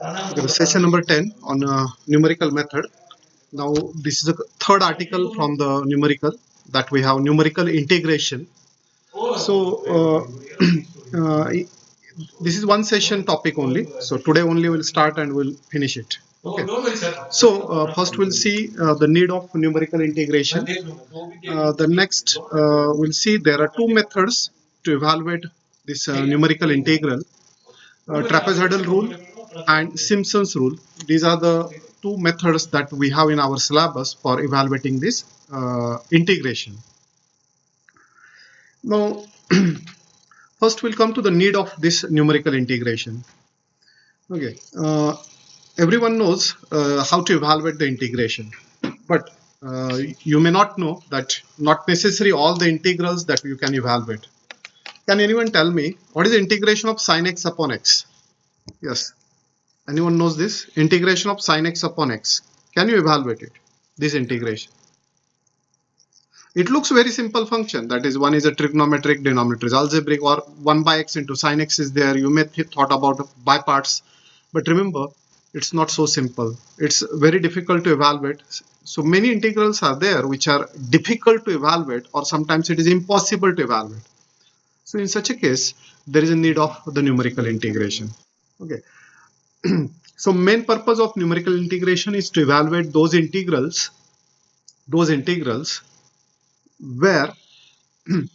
Okay, the session number 10 on numerical method. Now, this is the third article from the numerical that we have numerical integration. So, this is one session topic only. So, today only we'll start and we'll finish it. Okay. So, first we'll see the need of numerical integration. The next, we'll see there are two methods to evaluate this numerical integral. Trapezoidal rule and Simpson's rule. These are the two methods that we have in our syllabus for evaluating this integration. Now, first we'll come to the need of this numerical integration. Okay, everyone knows how to evaluate the integration, but you may not know that not necessarily all the integrals that you can evaluate. Can anyone tell me what is the integration of sin x upon x? Yes. Anyone knows this? Integration of sin x upon x. Can you evaluate it? This integration. It looks very simple function. That is, one is a trigonometric, denominator is algebraic, or 1 by x into sin x is there. You may thought about by parts, but remember, it's not so simple. It's very difficult to evaluate. So many integrals are there which are difficult to evaluate, or sometimes it is impossible to evaluate. So in such a case, there is a need of the numerical integration. Okay. So main purpose of numerical integration is to evaluate those integrals where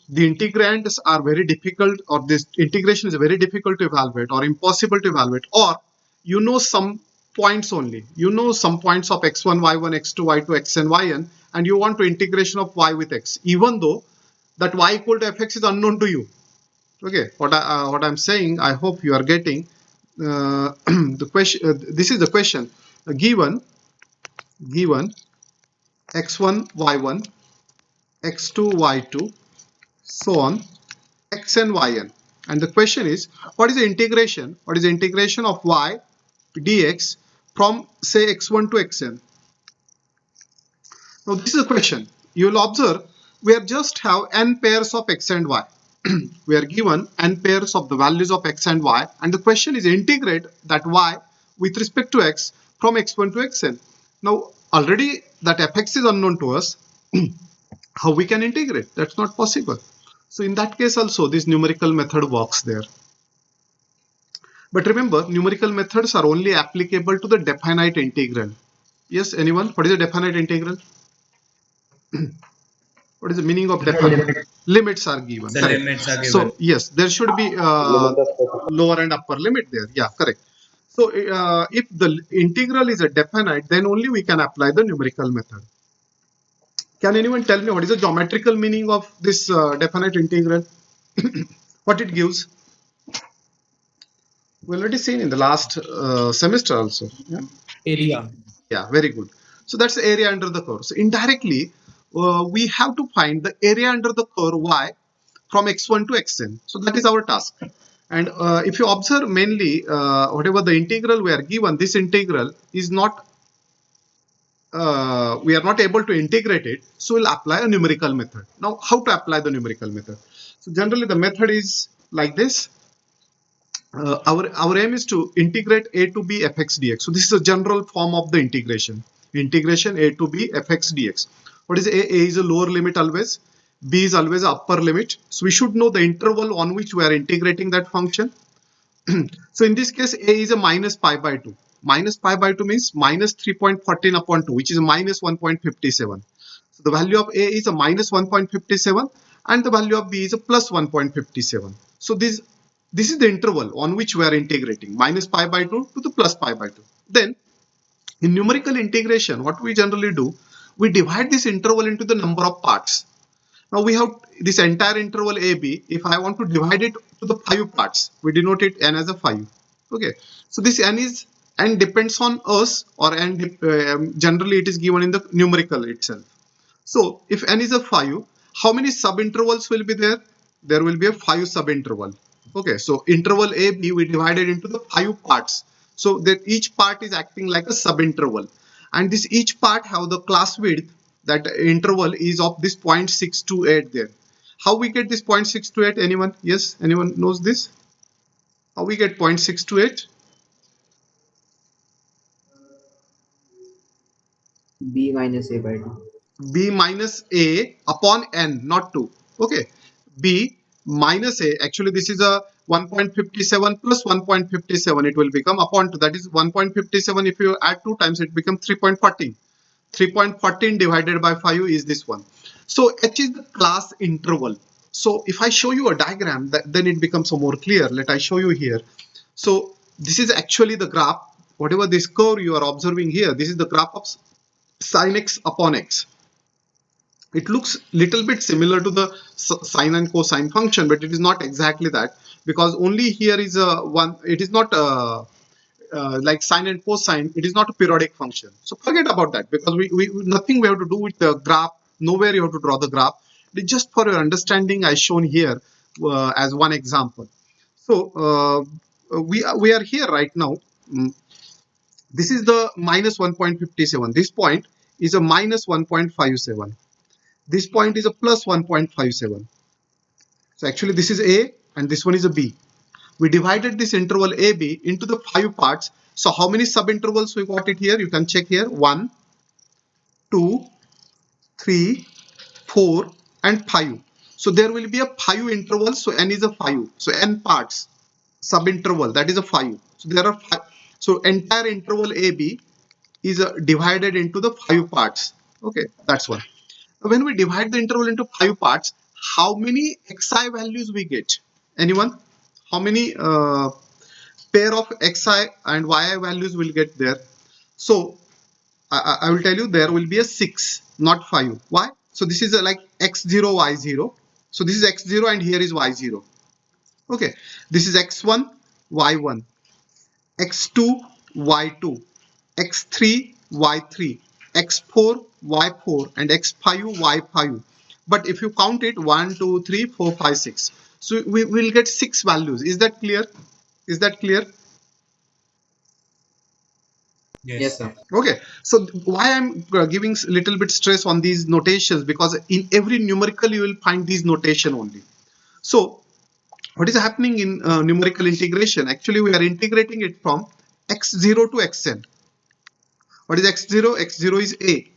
the integrands are very difficult, or this integration is very difficult to evaluate or impossible to evaluate, or you know some points only. You know some points of x1, y1, x2, y2, xn, yn, and you want to integration of y with x, even though that y equal to fx is unknown to you. Okay, what I'm saying, I hope you are getting. The question. This is the question. Given x1, y1, x2, y2, so on, xn, yn, and the question is, what is the integration? What is the integration of y dx from say x1 to xn? Now this is the question. You will observe we have just have n pairs of x and y. We are given n pairs of the values of x and y, and the question is integrate that y with respect to x from x1 to xn. Now already that fx is unknown to us. How we can integrate? That's not possible. So in that case also this numerical method works there. But remember, numerical methods are only applicable to the definite integral. Yes, anyone? What is a definite integral? What is the meaning of definite? Limits are given. The correct. limits are given. So yes, there should be lower and upper limit there. Yeah, correct. So if the integral is a definite, then only we can apply the numerical method. Can anyone tell me what is the geometrical meaning of this definite integral? What it gives? We already seen in the last semester also. Yeah? Area. Yeah, very good. So that's the area under the curve. So indirectly, we have to find the area under the curve y from x1 to xn. So that is our task. And if you observe mainly, whatever the integral we are given, this integral is not, we are not able to integrate it. So we'll apply a numerical method. Now, how to apply the numerical method? So generally the method is like this. Our aim is to integrate a to b fx dx. So this is a general form of the integration. Integration a to b fx dx. What is a? A is a lower limit always. B is always a upper limit. So we should know the interval on which we are integrating that function. So in this case, a is a minus pi by 2. Minus pi by 2 means minus 3.14 upon 2, which is minus 1.57. So the value of a is a minus 1.57 and the value of b is a plus 1.57. So this is the interval on which we are integrating, minus pi by 2 to the plus pi by 2. Then in numerical integration, what we generally do, we divide this interval into the number of parts. Now we have this entire interval AB. If I want to divide it to the 5 parts, we denote it n as a 5. Okay. So this n depends on us, or n generally it is given in the numerical itself. So if n is a 5, how many subintervals will be there? There will be a 5 subinterval. Okay. So interval AB we divided into the 5 parts. So that each part is acting like a subinterval, and this each part have the class width. That interval is of this 0.628 there. How we get this 0.628? Anyone? Yes, anyone knows this? How we get 0.628? B minus A by 2. B minus A upon N, not 2. Okay. B minus A, actually this is a 1.57 plus 1.57, it will become upon 2. That is 1.57, if you add 2 times, it becomes 3.14. 3.14 divided by 5 is this one. So H is the class interval. So if I show you a diagram, then it becomes more clear. Let I show you here. So this is actually the graph. Whatever this curve you are observing here, this is the graph of sin x upon x. It looks little bit similar to the sine and cosine function, but it is not exactly that, because only here is a one. It is not like sine and cosine. It is not a periodic function. So forget about that, because we nothing we have to do with the graph. Nowhere you have to draw the graph. It's just for your understanding, I shown here as one example. So we are here right now. This is the minus 1.57. This point is a minus 1.57. This point is a plus 1.57. So actually this is A and this one is a B. We divided this interval AB into the 5 parts. So how many subintervals we got it here? You can check here. 1, 2, 3, 4 and 5. So there will be a 5 intervals. So N is a 5. So N parts subinterval, that is a 5. So there are 5. So entire interval AB is divided into the 5 parts. Okay, that's one. When we divide the interval into 5 parts, how many xi values we get? Anyone? How many pair of xi and yi values will get there? So I will tell you, there will be a 6, not 5. Why? So this is like x0, y0. So this is x0 and here is y0. Okay, this is x1, y1, x2, y2, x3, y3, x4, y4 and x5, y5. But if you count it 1, 2, 3, 4, 5, 6. So we will get 6 values. Is that clear? Is that clear? Yes, sir. Okay, so why I'm giving little bit stress on these notations, because in every numerical you will find these notation only. So what is happening in numerical integration? Actually, we are integrating it from x0 to xn. What is x0? X0 is A.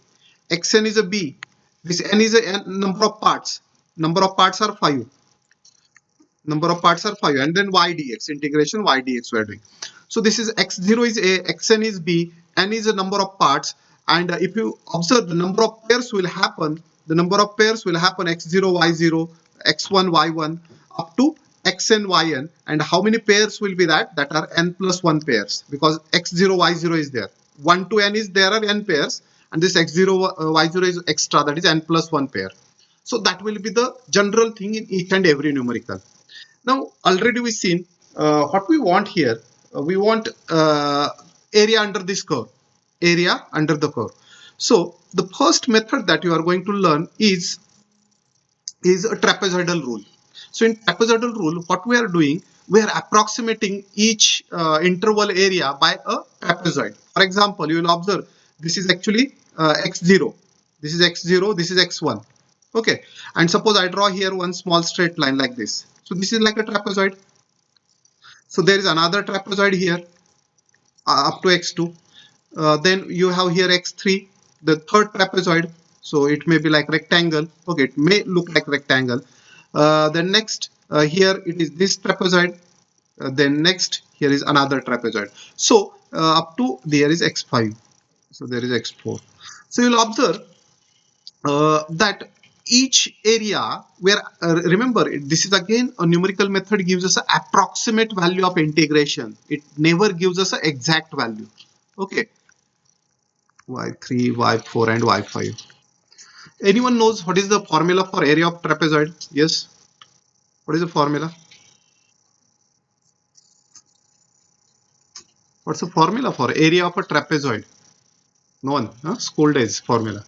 Xn is a B. This n is a number of parts. Number of parts are 5. Number of parts are 5. And then y dx, integration y dx we are doing. So this is x0 is A, xn is B, n is a number of parts. And if you observe, the number of pairs will happen. The number of pairs will happen x0, y0, x1, y1 up to xn, yn. And how many pairs will be that? That are n plus 1 pairs, because x0, y0 is there. 1 to n is there are n pairs, and this x0, y0 is extra, that is n plus 1 pair. So that will be the general thing in each and every numerical. Now already we've seen what we want here. We want area under this curve, area under the curve. So the first method that you are going to learn is a trapezoidal rule. So in trapezoidal rule, what we are doing, we are approximating each interval area by a trapezoid. For example, you will observe this is actually x0, this is x0, this is x1. Okay, and suppose I draw here one small straight line like this. So this is like a trapezoid. So there is another trapezoid here up to x2. Then you have here x3, the third trapezoid. So it may be like rectangle. Okay, it may look like rectangle. Then next here it is this trapezoid. Then next here is another trapezoid. So up to there is x5. So there is x4. So you'll observe that each area where remember this is again a numerical method, gives us an approximate value of integration. It never gives us an exact value. Okay, y3, y4 and y5. Anyone knows what is the formula for area of trapezoid? Yes, what is the formula? What's the formula for area of a trapezoid? No one, huh? School days formula.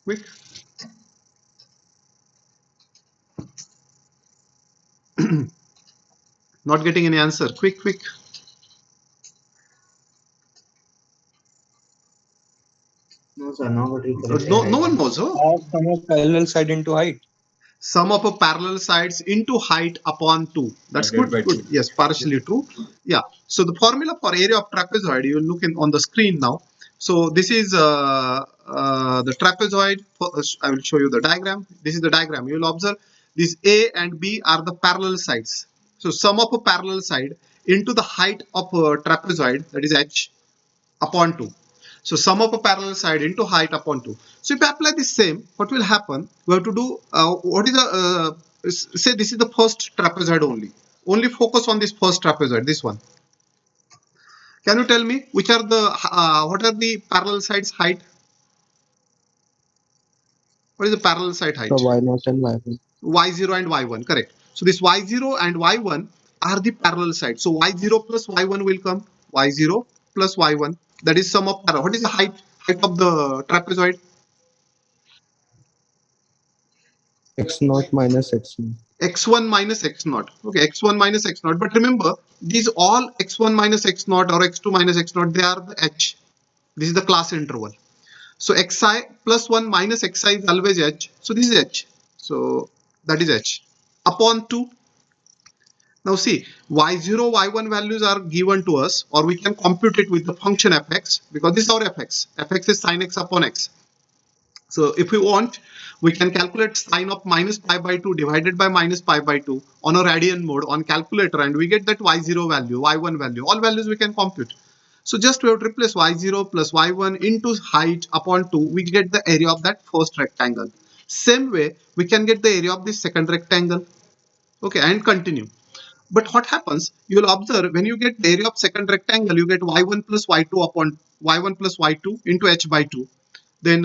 Quick. Not getting any answer. Quick, quick. No, sir, nobody correct. No one knows. Oh, Sum of parallel side into height. Sum of a parallel sides into height upon 2. That's good. Good. Yes, partially true. Yeah. So the formula for area of trapezoid, you will look in on the screen now. So this is the trapezoid. I will show you the diagram. This is the diagram. You will observe these A and B are the parallel sides. So sum of a parallel side into the height of a trapezoid, that is h, upon 2. So sum of a parallel side into height upon 2. So if I apply the same, what will happen? We have to do what is the say this is the first trapezoid only. Only focus on this first trapezoid, this one. Can you tell me which are the what are the parallel sides height? What is the parallel side height? The y0 and y1. Y0 and Y1, correct. So this Y0 and Y1 are the parallel sides. So Y0 plus Y1 will come. Y0 plus Y1. That is sum of parallel. What is the height of the trapezoid? x0 minus x1. X1 minus x0. Okay, x1 minus x0. But remember, these all x1 minus x0 or x2 minus x0, they are the h. This is the class interval. So xi plus 1 minus xi is always h. So this is h. So that is h upon 2. Now see, y0, y1 values are given to us, or we can compute it with the function fx, because this is our fx. Fx is sin x upon x. So if we want, we can calculate sine of minus pi by 2 divided by minus pi by 2 on a radian mode on calculator, and we get that y0 value, y1 value. All values we can compute. So just we have to replace y0 plus y1 into height upon 2. We get the area of that first rectangle. Same way, we can get the area of this second rectangle. Okay, and continue. But what happens, you will observe when you get the area of second rectangle, you get y1 plus y2 upon y1 plus y2 into h by 2. Then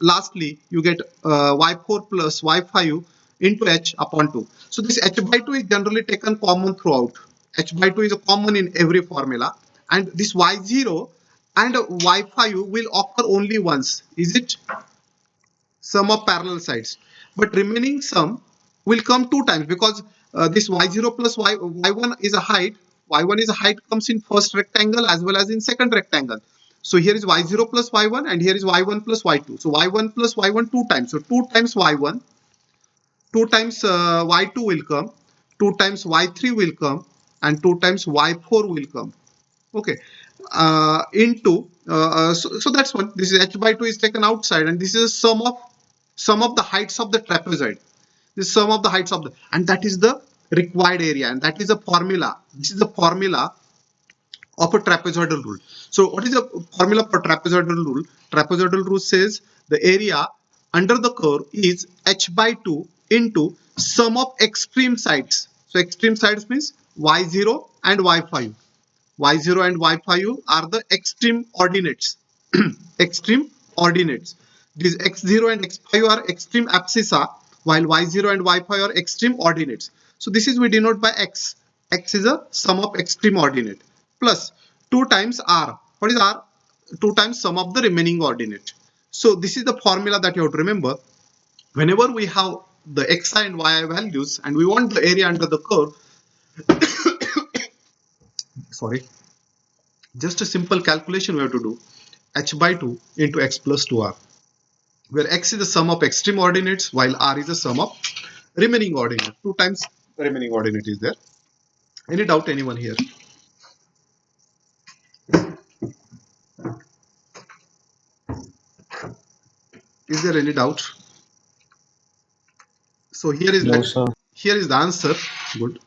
lastly, you get y4 plus y5 into h upon 2. So this h by 2 is generally taken common throughout. H by 2 is a common in every formula. And this y0 and y5 will occur only once. Is it? Sum of parallel sides, but remaining sum will come two times, because this y0 plus y1 is a height. Y1 is a height comes in first rectangle as well as in second rectangle. So here is y0 plus y1 and here is y1 plus y2. So y1 plus y1 two times. So 2 times y1, 2 times y2 will come, 2 times y3 will come, and 2 times y4 will come. Okay, into so that's what this is. H by 2 is taken outside, and this is sum of the heights of the trapezoid. This is sum of the heights of the, and that is the required area, and that is a formula. This is the formula of a trapezoidal rule. So what is the formula for trapezoidal rule? Trapezoidal rule says the area under the curve is h by 2 into sum of extreme sides. So extreme sides means y0 and y5. Y0 and Y5 are the extreme ordinates. Extreme ordinates. These X0 and X5 are extreme abscissa, while Y0 and Y5 are extreme ordinates. So this is we denote by X. X is a sum of extreme ordinate plus 2 times R. What is R? 2 times sum of the remaining ordinate. So this is the formula that you have to remember. Whenever we have the Xi and Yi values and we want the area under the curve, sorry, just a simple calculation we have to do. H by 2 into x plus 2r, where x is the sum of extreme ordinates while r is the sum of remaining ordinate. 2 times the remaining ordinate is there. Any doubt anyone here? Is there any doubt? So here is No, sir. the answer. Good.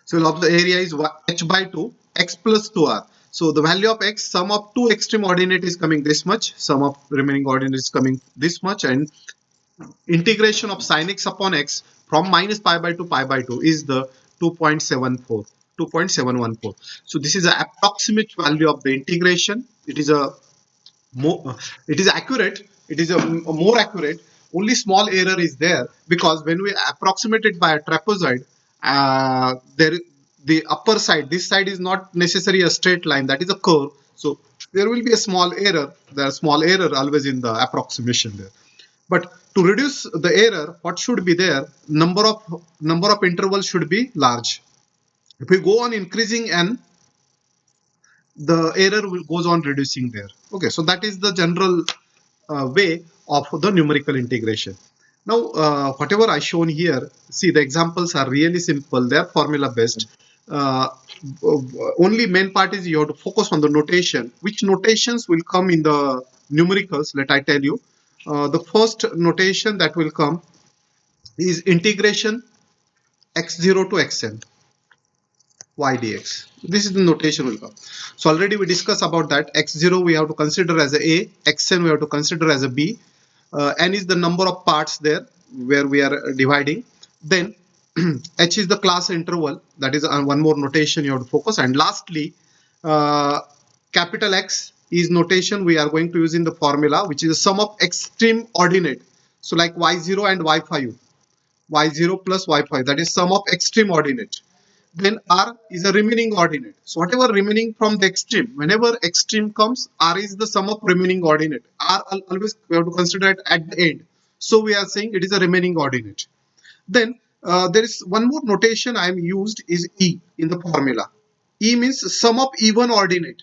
So of the area is h by 2 x plus 2r. So the value of x, sum of two extreme ordinate is coming this much, sum of remaining ordinate is coming this much, and integration of sin x upon x from minus pi by 2 pi by 2 is the 2.74, 2.714. So this is an approximate value of the integration. It is a more, it is accurate. It is a more accurate. Only small error is there, because when we approximate it by a trapezoid, there the upper side, this side is not necessarily a straight line, that is a curve. So there will be a small error. There is small error always in the approximation there. But to reduce the error, what should be there? Number of intervals should be large. If we go on increasing n, the error goes on reducing there. Okay, so that is the general way of the numerical integration. Now, whatever I shown here, see the examples are really simple. They are formula based. uh, only main part is you have to focus on the notation. Which notations will come in the numericals? Let I tell you. The first notation that will come is integration x0 to xn y dx. This is the notation will come. So already we discussed about that. X0 we have to consider as a xn we have to consider as a b. N is the number of parts there where we are dividing. Then h is the class interval. That is one more notation you have to focus. And lastly, uh, capital X is notation we are going to use in the formula, which is the sum of extreme ordinate. So like y0 and y5, y0 plus y5, that is sum of extreme ordinate. Then R is a remaining ordinate. So whatever remaining from the extreme, whenever extreme comes, R is the sum of remaining ordinate. R always we have to consider it at the end. So we are saying it is a remaining ordinate. Then there is one more notation I am used is E in the formula. E means sum of even ordinate.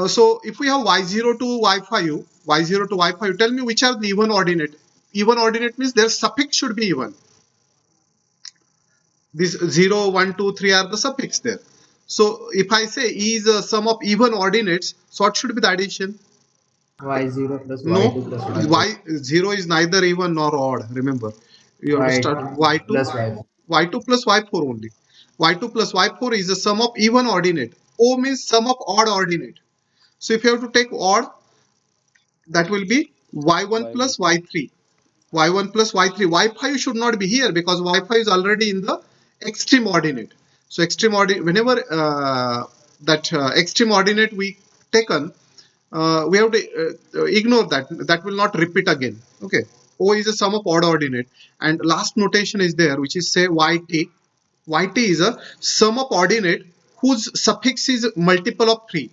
So if we have y0 to y5, y0 to y5, tell me which are the even ordinate. Even ordinate means their suffix should be even. This 0, 1, 2, 3 are the suffix there. So if I say E is a sum of even ordinates, so what should be the addition? y0 plus No, y2 plus y4. y0 is neither even nor odd. Remember, you have to start y2 y2, plus y4. y2 plus y4 only. Y2 plus y4 is the sum of even ordinate. O means sum of odd ordinate. So if you have to take odd, that will be y1 plus y3. Y1 plus y3. y5 should not be here because y5 is already in the extreme ordinate. So extreme ordinate, whenever that extreme ordinate we taken, we have to ignore that. That will not repeat again. Okay. O is a sum of odd ordinate. And last notation is there, which is say yt. Yt is a sum of ordinate whose suffix is multiple of 3.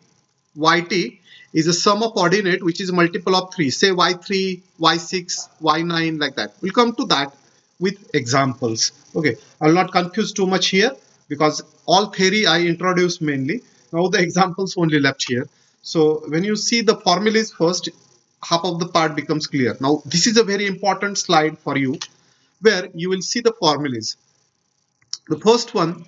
Yt is a sum of ordinate which is multiple of 3. Say y3, y6, y9 like that. We'll come to that with examples. Okay. I'll not confuse too much here because all theory I introduced mainly. Now the examples only left here. So when you see the formulas first, half of the part becomes clear. Now this is a very important slide for you where you will see the formulas. The first one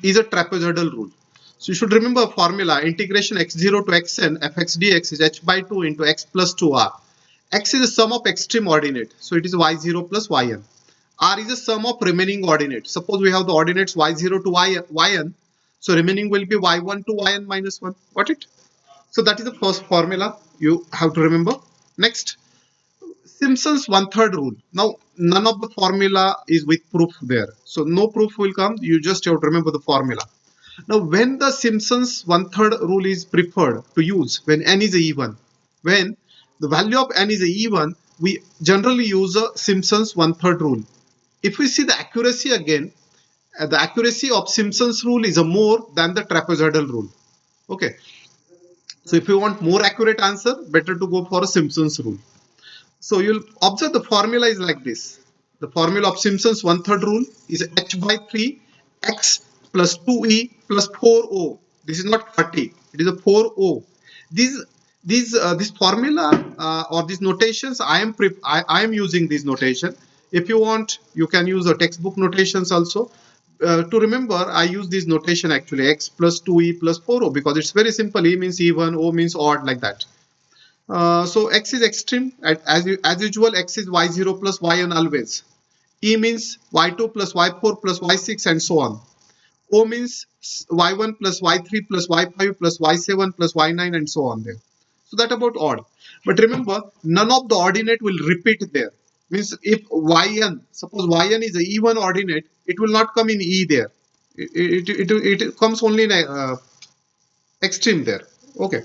is a trapezoidal rule. So you should remember formula integration x0 to xn fx dx is h by 2 into x plus 2r. X is the sum of extreme ordinate. So it is y0 plus yn. R is the sum of remaining ordinate. Suppose we have the ordinates y0 to yn. So remaining will be y1 to yn minus 1. Got it? So that is the first formula you have to remember. Next, Simpson's one-third rule. Now, none of the formula is with proof there. So no proof will come. You just have to remember the formula. Now, when the Simpson's one-third rule is preferred to use, when n is even, when the value of n is even, we generally use a Simpson's one-third rule. If we see the accuracy again, the accuracy of Simpson's rule is a more than the trapezoidal rule. Okay. So if you want more accurate answer, better to go for a Simpson's rule. So you'll observe the formula is like this. The formula of Simpson's one-third rule is h by 3 x plus 2e plus 4o. This is not 40. It is a 4o. This formula or these notations I am using this notation. If you want, you can use the textbook notations also. To remember, I use this notation actually x plus 2e plus 4o because it's very simple. E means even, o means odd, like that. So x is extreme. As usual, x is y0 plus yn always. E means y2 plus y4 plus y6 and so on. O means y1 plus y3 plus y5 plus y7 plus y9 and so on there. So that about odd. But remember, none of the ordinate will repeat there. Means if yn, suppose yn is a even ordinate, it will not come in E there. It comes only in extreme there. Okay.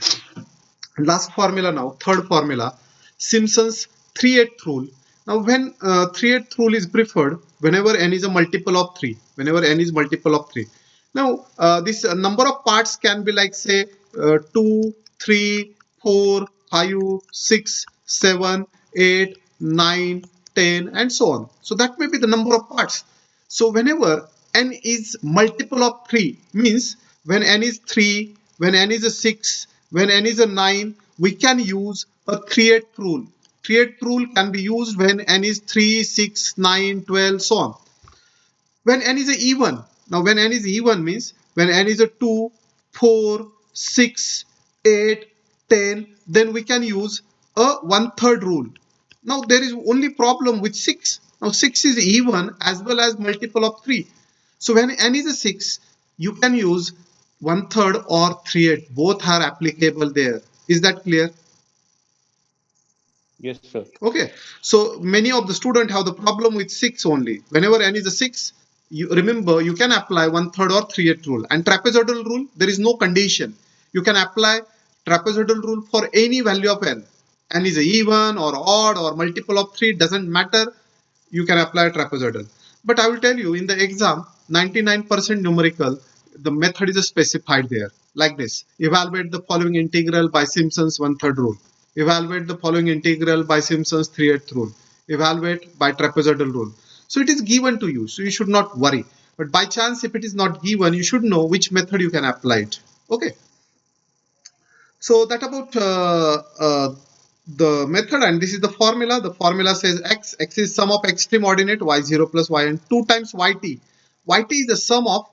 Last formula now, third formula, Simpson's 3/8 rule. Now when 3/8 rule is preferred whenever n is a multiple of 3, whenever n is multiple of 3. Now this number of parts can be like say 2, 3, 4, 5, 6, 7, 8, 9, 10 and so on. So that may be the number of parts. So whenever n is multiple of 3 means when n is 3, when n is a 6, when n is a 9, we can use a 3/8 rule. 3/8 rule can be used when n is 3, 6, 9, 12, so on. When n is a even, now when n is even means When n is a 2, 4, 6, 8, 10, then we can use a 1/3 rule. Now there is only problem with 6. Now 6 is even as well as multiple of 3. So when n is a 6, you can use 1/3 or 3/8. Both are applicable there. Is that clear? Yes, sir. Okay, so many of the students have the problem with 6 only. Whenever n is a 6, you remember you can apply 1/3 or 3/8 rule. And trapezoidal rule, there is no condition. You can apply trapezoidal rule for any value of n. N is a even or odd or multiple of 3, doesn't matter. You can apply trapezoidal. But I will tell you, in the exam, 99% numerical, the method is specified there like this. Evaluate the following integral by Simpson's 1/3 rule. Evaluate the following integral by Simpson's 3/8 rule. Evaluate by trapezoidal rule. So it is given to you, so you should not worry. But by chance, if it is not given, you should know which method you can apply it. Okay. So that about the method, and this is the formula. The formula says x is sum of extreme ordinate y0 plus yn 2 times yt. Yt is the sum of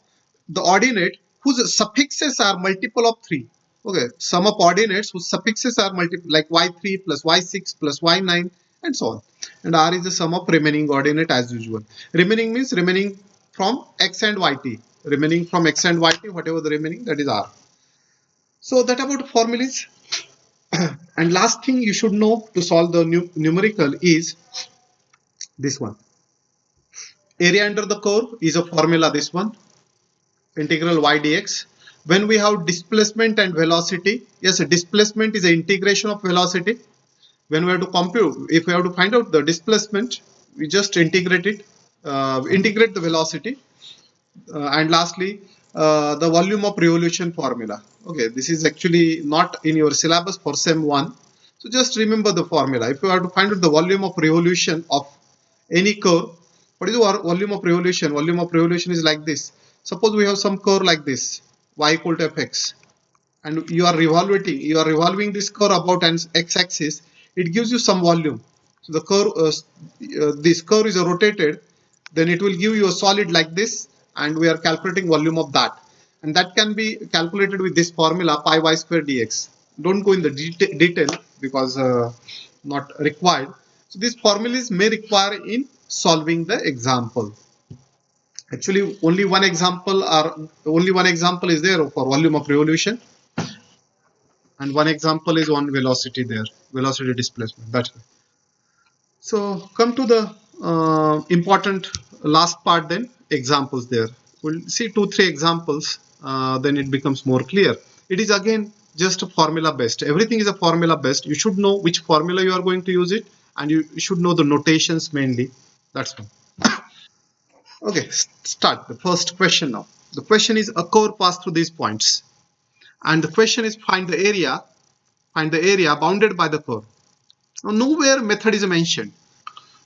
the ordinate whose suffixes are multiple of 3. Okay, sum of ordinates whose suffixes are multiple, like y3 plus y6 plus y9 and so on. And r is the sum of remaining ordinate as usual. Remaining means remaining from x and yt. Remaining from x and yt, whatever the remaining, that is r. So that about formulas. And last thing you should know to solve the numerical is this one. Area under the curve is a formula, this one. Integral y dx. When we have displacement and velocity, yes, displacement is an integration of velocity. When we have to compute, if we have to find out the displacement, we just integrate it, integrate the velocity. And lastly, the volume of revolution formula. Okay, this is actually not in your syllabus for sem 1. So just remember the formula. If you have to find out the volume of revolution of any curve, what is the volume of revolution? Volume of revolution is like this. Suppose we have some curve like this, y equal to fx, and you are revolving this curve about an x-axis. It gives you some volume. So the curve, this curve is rotated, then it will give you a solid like this, and we are calculating volume of that, and that can be calculated with this formula pi y square dx. Don't go in the detail because not required. So these formulas may require in solving the example. Actually, only one example is there for volume of revolution, and one example is on velocity there, velocity displacement. That's it. So come to the important last part, then examples there. We'll see 2-3 examples, then it becomes more clear. It is again just a formula based. Everything is a formula based. You should know which formula you are going to use it, and you should know the notations mainly. That's one. Okay, start the first question now. The question is a curve pass through these points, and the question is find the area bounded by the curve. Now, nowhere method is mentioned.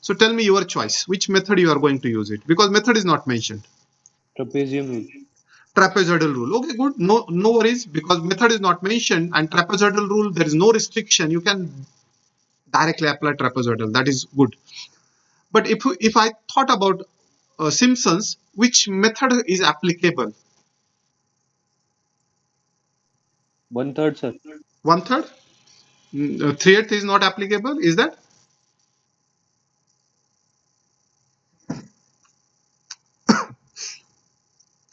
So tell me your choice, which method you are going to use it, because method is not mentioned. Trapezium rule. Trapezoidal rule. Okay, good. No worries, because method is not mentioned, and trapezoidal rule, there is no restriction. You can directly apply trapezoidal. That is good. But if I thought about Simpson's, which method is applicable? 1/3, sir. 1/3? 3/8 is not applicable. Is that?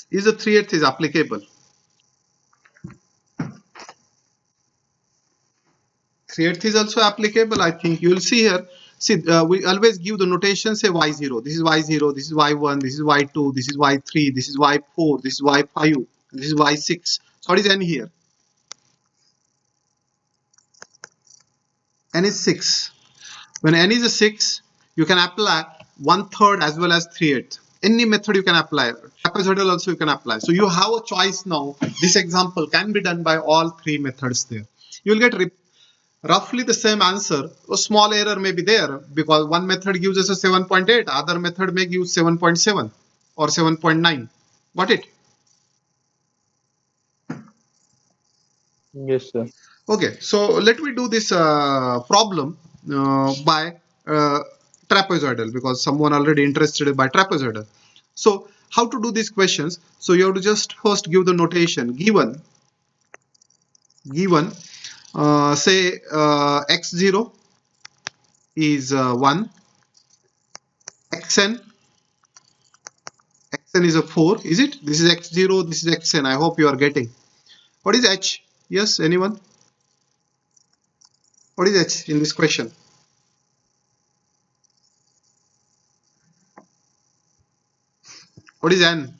Is the 3/8 is applicable? 3/8 is also applicable. I think you will see here. See, we always give the notation, say y0. This is y0. This is y1. This is y2. This is y3. This is y4. This is y5. This is y6. So what is n here? N is 6. When n is a 6, you can apply 1/3 as well as 3/8. Any method you can apply. Trapezoidal also you can apply. So you have a choice now. This example can be done by all 3 methods there. You will get roughly the same answer. A small error may be there because one method gives us a 7.8, other method may give 7.7 or 7.9. Got it? Yes, sir. Okay, so let me do this problem by trapezoidal, because someone already interested by trapezoidal. So how to do these questions. So you have to just first give the notation. Given say x0 is 1, xn is a 4, is it? This is x0, this is xn. I hope you are getting. What is h? Yes, anyone? What is h in this question? What is n?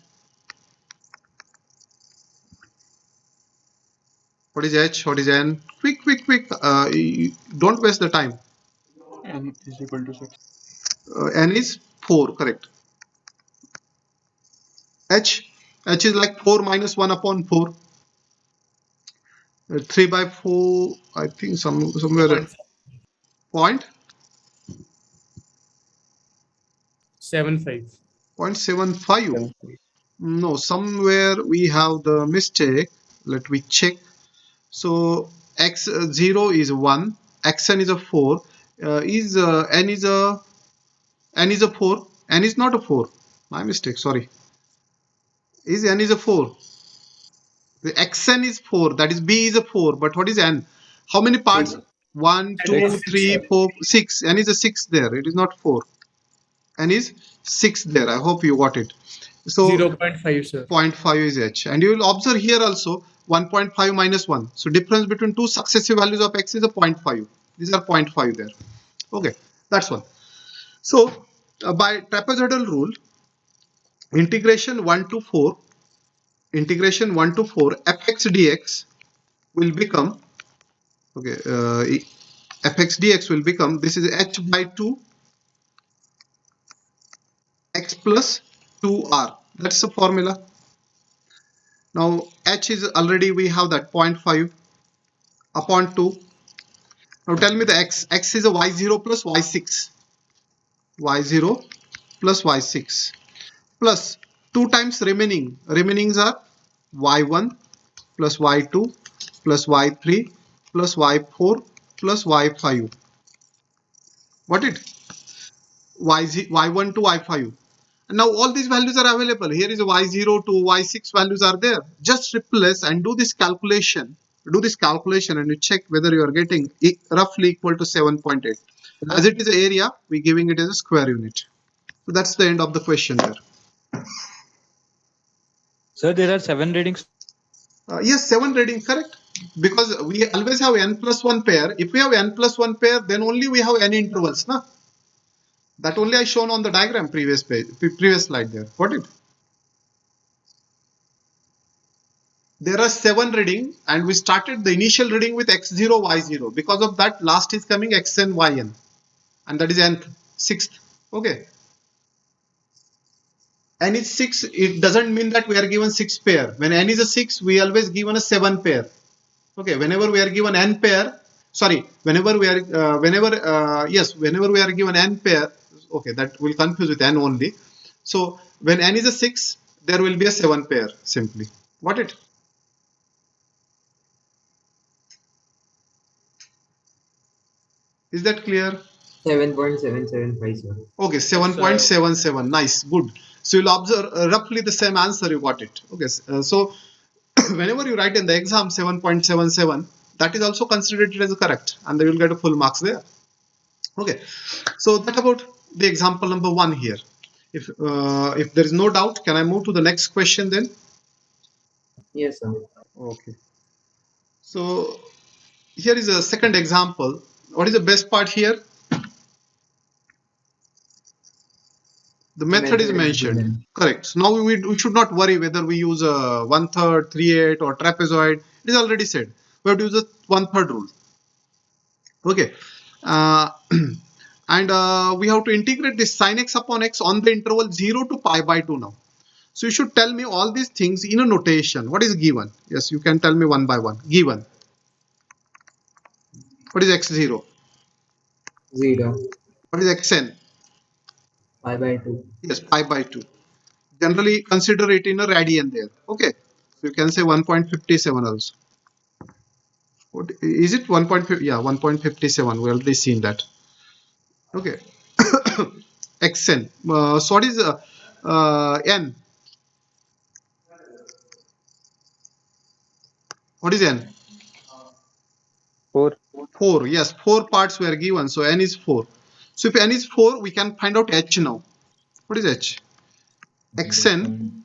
What is h? What is n? Quick, quick, quick. Don't waste the time. N is equal to 6. N is 4, correct. H is like 4 minus 1 upon 4. 3 by 4, I think somewhere point 75. 0.75. No, somewhere we have the mistake. Let me check. So x0 is 1, xn is a 4. Is n is a 4? N is not a 4. My mistake. Sorry. Is n is a 4? The xn is 4. That is b is a 4. But what is n? How many parts? 1, 2, 3, 4, 6. N is a 6 there. It is not 4. N is 6 there. I hope you got it. So 0.5, sir. 0.5 is h. And you will observe here also 1.5 minus 1. So difference between two successive values of x is a 0.5. These are 0.5 there. Okay, that's one. So by trapezoidal rule, integration 1 to 4 fx dx will become, okay, fx dx will become, this is h by 2 x plus 2r. That's the formula. Now h is already, we have that 0.5 upon 2. Now tell me the x. X is a y0 plus y6. Y0 plus y6 plus 2 times remaining. Remainings are y1 plus y2 plus y3 plus y4 plus y5. What it? Y1 to y5. And now all these values are available. Here is a y0 to y6 values are there. Just replace and do this calculation. Do this calculation and you check whether you are getting roughly equal to 7.8. As it is an area, we're giving it as a square unit. So that's the end of the question there. Sir, there are 7 readings. Yes, 7 reading, correct. Because we always have n plus 1 pair. If we have n plus 1 pair, then only we have n intervals. Na? That only I shown on the diagram previous slide there. Got it? There are 7 reading and we started the initial reading with x0, y0. Because of that, last is coming xn, yn. And that is nth, 6th. Okay. N is 6, it doesn't mean that we are given 6 pair. When n is a 6, we always given a 7 pair. Okay, whenever we are given n pair, sorry, whenever we are given n pair, okay, that will confuse with n only. So when n is a 6, there will be a 7 pair simply. Got it? Is that clear? 7.775, sir. Okay, 7.77. Nice, good. So you'll observe roughly the same answer, you got it. Okay, so whenever you write in the exam 7.77, that is also considered as correct and they will get a full marks there. Okay, so that about the example number 1 here. If there is no doubt, can I move to the next question then? Yes, sir. Okay. So here is a second example. What is the best part here? The method is mentioned. Correct. So now we should not worry whether we use a 1/3, 3/8 or trapezoid. It is already said. We have to use a 1/3 rule. Okay. And we have to integrate this sin x upon x on the interval 0 to pi by 2 now. So you should tell me all these things in a notation. What is given? Yes, you can tell me one by one. Given. What is x0? 0. What is xn? Pi by 2. Yes, pi by 2. Generally consider it in a radian there. Okay. So you can say 1.57 also. What is it? 1.5? Yeah, 1.57. We already seen that. Okay. xn. So what is n? What is n? 4. 4. Yes, 4 parts were given. So n is 4. So if n is 4, we can find out h now. What is h? xn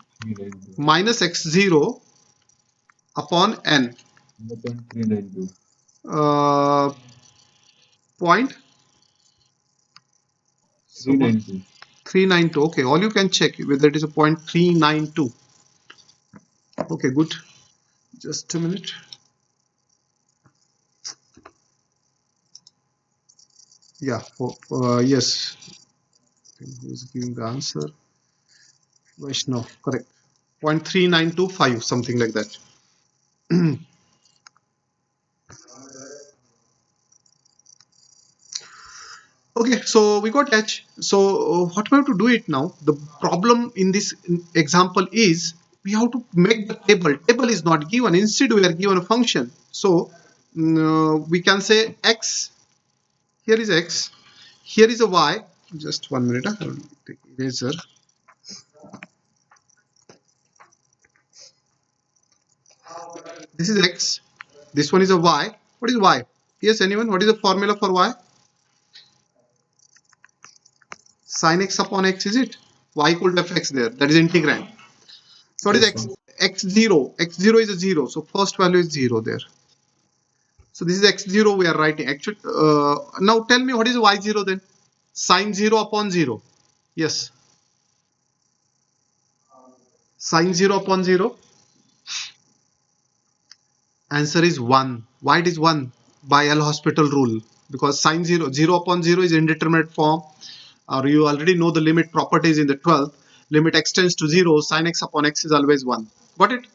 minus x0 upon n. 0.392. Okay, all you can check whether it is a 0.392. Okay, good. Just a minute. Yeah. Yes. Who is giving the answer? Vaishnav. Correct. 0.3925, something like that. Okay, so we got h. So what we have to do it now? The problem in this example is we have to make the table. Table is not given. Instead, we are given a function. So we can say x. Here is x. Here is a y. Just 1 minute. I will take eraser. This is x. This one is a y. What is y? Yes, anyone? What is the formula for y? Sin x upon x, is it? Y equal to fx there. That is integrand. So what is Yes, x? sir. x0. x0 is a 0. So first value is 0 there. So this is x0 we are writing. Actually, now tell me what is y0 then? Sin 0 upon 0. Yes. Sin 0 upon 0. Answer is 1. Why it is 1? By L'Hospital rule. Because sin 0, 0 upon 0 is indeterminate form. Or you already know the limit properties in the 12th. Limit x tends to 0. Sin x upon x is always 1. Got it?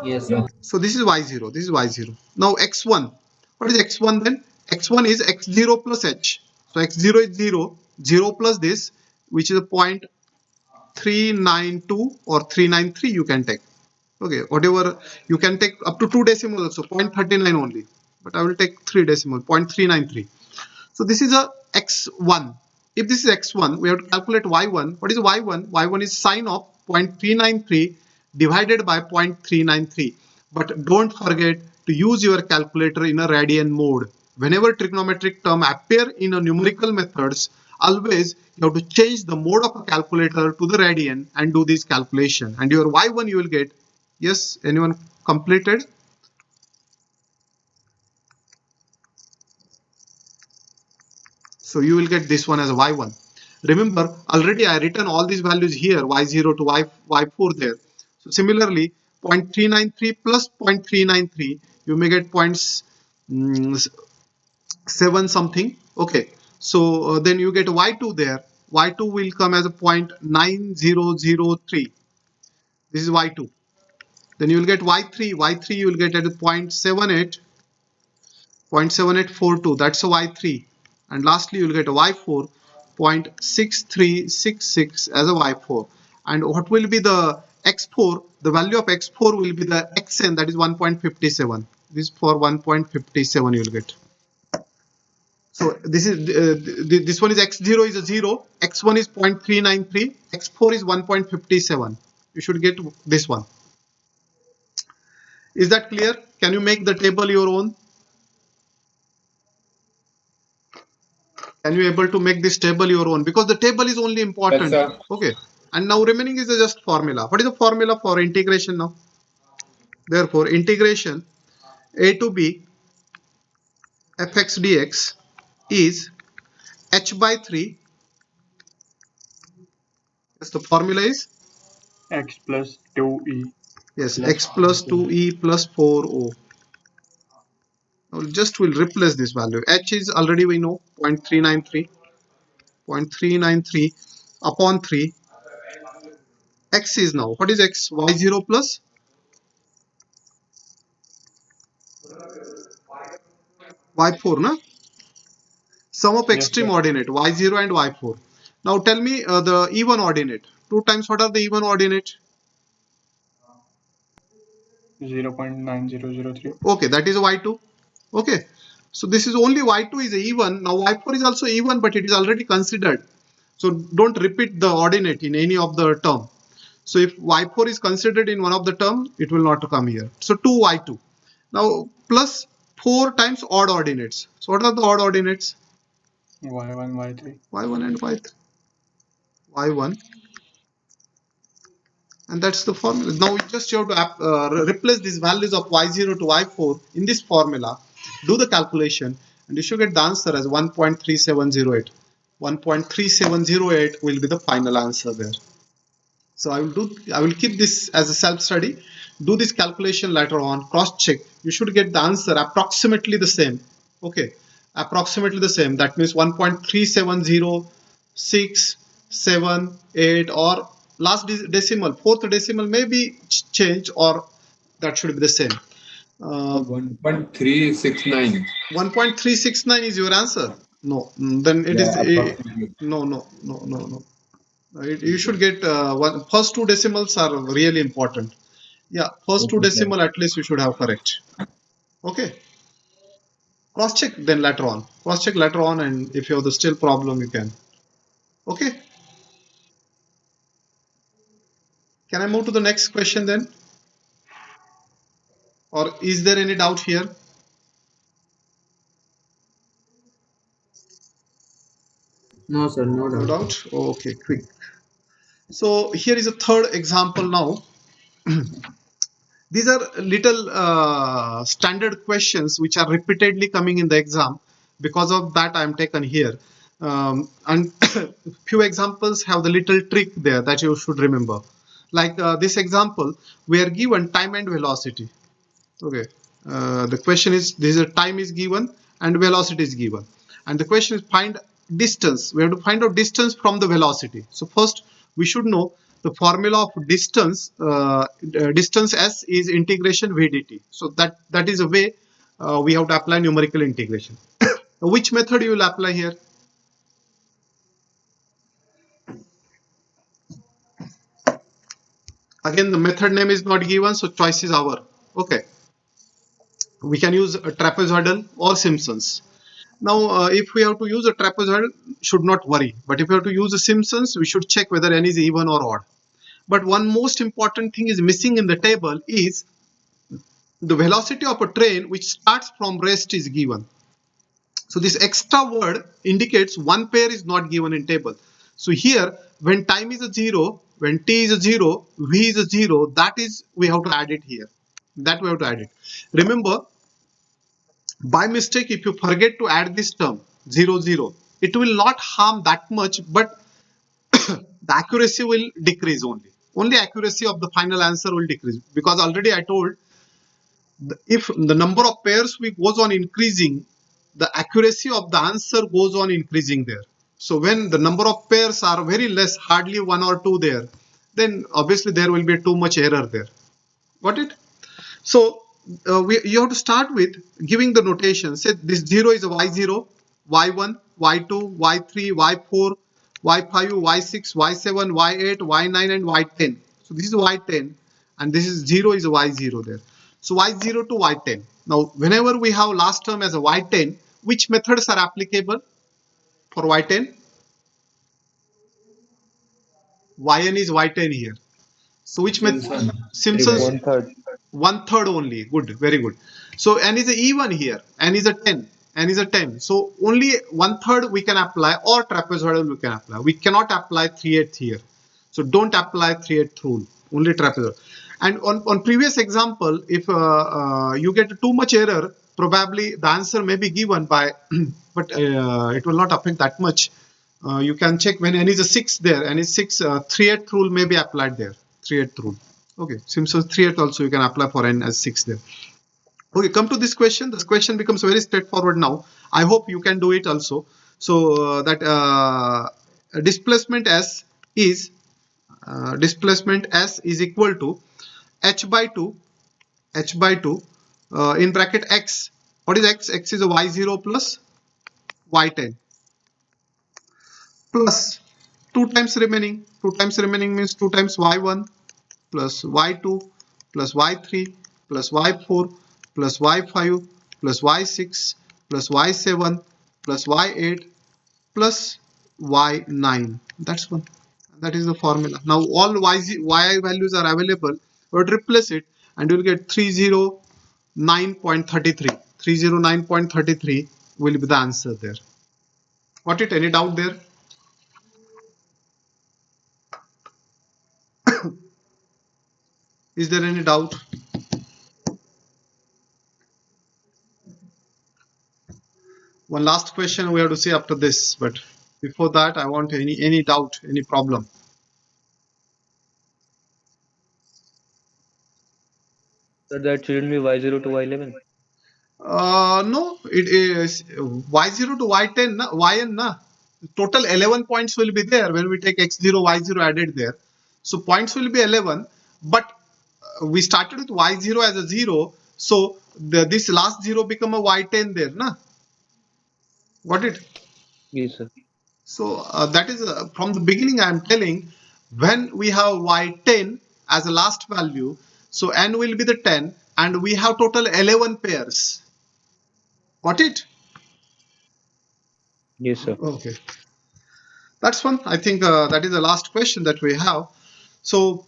Yes, sir. So this is y0. This is y0. Now x1. What is x1 then? x1 is x0 plus h. So x0 is 0. 0 plus this, which is a 0.392 or 393 you can take. Okay, whatever you can take up to 2 decimal also, 0.39 only. But I will take 3 decimal, 0.393. So this is a x1. If this is x1, we have to calculate y1. What is y1? Y1 is sine of 0.393 divided by 0.393. But don't forget to use your calculator in a radian mode. Whenever trigonometric term appear in a numerical methods, always you have to change the mode of a calculator to the radian and do this calculation. And your y1 you will get. Yes, anyone completed? So you will get this one as a y1. Remember, already I written all these values here, y0 to y4 there. So similarly, 0.393 plus 0.393, you may get 0.7 something. Okay, so then you get y2 there. Y2 will come as a 0.9003. This is y2. Then you will get y3. Y3 you will get at 0.7842. That's a y3. And lastly, you will get a y4, 0.6366 as a y4. And what will be the x4? The value of x4 will be the xn, that is 1.57. This for 1.57 you will get. So this is this one is x0 is a 0, x1 is 0.393, x4 is 1.57. You should get this one. Is that clear? Can you make the table your own? Can you able to make this table your own? Because the table is only important. Yes, sir. Okay. And now remaining is just formula. What is the formula for integration now? Therefore, integration a to b fx dx is h by 3. Yes, the formula is X plus 2e yes plus x plus 2e plus 4o. Now just we'll replace this value. H is already we know 0.393. 0.393 upon 3. X is now what is x? Y0 plus y4, na? Sum of yes, extreme sir. ordinate y0 and y4. Now tell me the even ordinate. 2 times what are the even ordinate? 0.9003. Okay, that is y2. Okay, so this is only y2 is even. Now y4 is also even, but it is already considered. So don't repeat the ordinate in any of the term. So if y4 is considered in one of the term, it will not come here. So 2y2. Now plus 4 times odd ordinates. So what are the odd ordinates? y1, y3. y1 and y3. y1, and that's the formula. Now you just have to replace these values of y0 to y4 in this formula, do the calculation, and you should get the answer as 1.3708. 1.3708 will be the final answer there. So I will keep this as a self-study. Do this calculation later on, cross-check. You should get the answer approximately the same. Okay, approximately the same. That means 1.370678, or last decimal, fourth decimal may be changed, or that should be the same. 1.369. 1.369 is your answer. No, then it is no. You should get first two decimals are really important. Yeah, first two decimal at least you should have correct. Okay. Cross check then later on. Cross check later on, and if you have the still problem, you can. Okay. Can I move to the next question then? Or is there any doubt here? No, sir, no No doubt. doubt? Okay, quick. So here is a third example now. These are little standard questions which are repeatedly coming in the exam. Because of that, I am taken here. And few examples have the little trick there that you should remember. Like this example, we are given time and velocity. Okay. The question is, this is a time is given and velocity is given. And the question is find distance. We have to find out distance from the velocity. So first we should know the formula of distance. Distance s is integration v dt. So that is a way we have to apply numerical integration. Which method you will apply here? Again, the method name is not given, so choice is our. Okay. We can use a trapezoidal or Simpson's. Now, if we have to use a trapezoid, should not worry. But if we have to use a Simpsons, we should check whether n is even or odd. But one most important thing is missing in the table is the velocity of a train which starts from rest is given. So this extra word indicates one pair is not given in table. So here, when time is a 0, when t is a 0, v is a 0, that is we have to add it here. That we have to add it. Remember, by mistake, if you forget to add this term 0 0, it will not harm that much, but the accuracy will decrease only accuracy of the final answer will decrease, because already I told if the number of pairs we goes on increasing, the accuracy of the answer goes on increasing there. So when the number of pairs are very less, hardly one or two there, then obviously there will be too much error there. Got it? So you have to start with giving the notation. Say this 0 is a y0, y1, y2, y3, y4, y5, y6, y7, y8, y9, and y10. So this is y10, and this is 0 is a y0 there. So y0 to y10. Now, whenever we have last term as a y10, which methods are applicable for y10? Yn is y10 here. So which method? Simpson's. 1/3. 1/3 only. Good, very good. So n is a even here. N is a 10. N is a 10. So only 1/3 we can apply, or trapezoidal we can apply. We cannot apply 3/8 here. So don't apply 3/8 rule. Only trapezoidal. And on previous example, if you get too much error, probably the answer may be given by, but it will not affect that much. You can check when n is a 6 there, n is 6, 3/8 rule may be applied there. 3/8 rule. Okay, Simpsons 3/8 also you can apply for n as 6 there. Okay, come to this question. This question becomes very straightforward now. I hope you can do it also. So that displacement s is equal to h by 2 in bracket x. What is x? X is a y0 plus y10 plus 2 times remaining. 2 times remaining means 2 times y1 plus y2 plus y3 plus y4 plus y5 plus y6 plus y7 plus y8 plus y9. That's one. That is the formula. Now all y values are available. We would replace it and you will get 309.33. 309.33 will be the answer there. Got it? Any doubt there? Is there any doubt? One last question we have to see after this, but before that I want any doubt, any problem. So that shouldn't be y0 to y11. No, it is y0 to y10, yn na. Total 11 points will be there when we take x0, y0 added there. So points will be 11, but we started with y0 as a 0, so this last 0 become a y10 there, na? Got it? Yes, sir. So that is from the beginning I am telling, when we have y10 as a last value, so n will be the 10 and we have total 11 pairs. Got it? Yes, sir. Okay. That's one. I think that is the last question that we have. So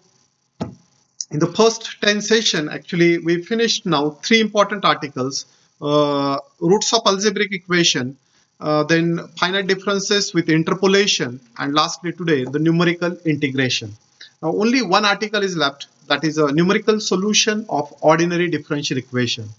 in the first 10 session, actually, we finished now 3 important articles. Roots of algebraic equation, then finite differences with interpolation, and lastly today, the numerical integration. Now only one article is left, that is a numerical solution of ordinary differential equation.